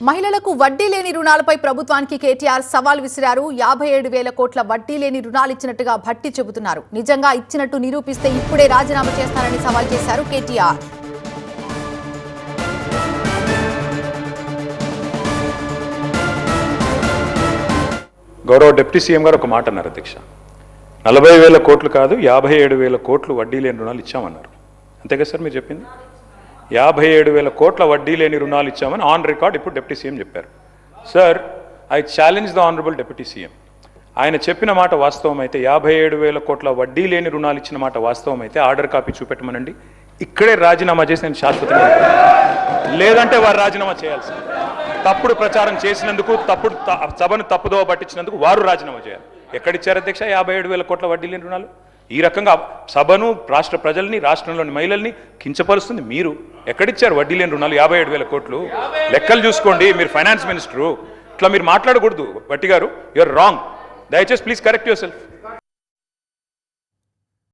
మహిళలకు వడ్డీ లేని రుణాలపై ప్రభుత్వానికి కేటీఆర్ సవాల్ విసిరారు. 57,000 కోట్ల వడ్డీ లేని రుణాలు ఇచ్చినట్టుగా భట్టి చెబుతున్నారు. నిజంగా ఇచ్చినట్టు నిరూపిస్తే ఇప్పుడే రాజీనామా చేస్తారని సవాల్ చేశారు కేటీఆర్. గౌరవ డిప్యూటీ సీఎం గారు ఒక మాట అన్నారు అధ్యక్ష. 40,000 కోట్లు కాదు 57,000 కోట్లు వడ్డీ లేని రుణాలు ఇచ్చామన్నారు. అంతేగా సార్ మీరు చెప్పింది? 57,000 కోట్ల వడ్డీ లేని రుణాలు ఇచ్చామని ఆన్ రికార్డ్ ఇప్పుడు డిప్యూటీ సీఎం చెప్పారు. Sir, I challenge the honourable deputy CM. ఆయన చెప్పిన మాట వాస్తవం అయితే, 57,000 కోట్ల వడ్డీ లేని రుణాలు ఇచ్చిన మాట వాస్తవం అయితే ఆర్డర్ కాపీ చూపెట్టమనండి. ఇక్కడే రాజీనామా చేసి నేను శాశ్వతంగా, లేదంటే వారు రాజీనామా చేయాల్సి, తప్పుడు ప్రచారం చేసినందుకు, సభను తప్పుదోవ పట్టించినందుకు వారు రాజీనామా చేయాలి. ఎక్కడిచ్చారు అధ్యక్ష 57,000 కోట్ల వడ్డీ లేని రుణాలు? ఈ రకంగా సభను, రాష్ట్ర ప్రజల్ని, రాష్ట్రంలోని మహిళల్ని కించపరుస్తుంది మీరు. ఎక్కడిచ్చారు వడ్డీ లేని రుణాలు 57,000 కోట్లు? లెక్కలు చూసుకోండి, మీరు ఫైనాన్స్ మినిస్టరు. ఇట్లా మీరు మాట్లాడకూడదు భట్టి గారు, యూఆర్ రాంగ్. దయచేసి ప్లీజ్ కరెక్ట్ యువర్ సెల్ఫ్.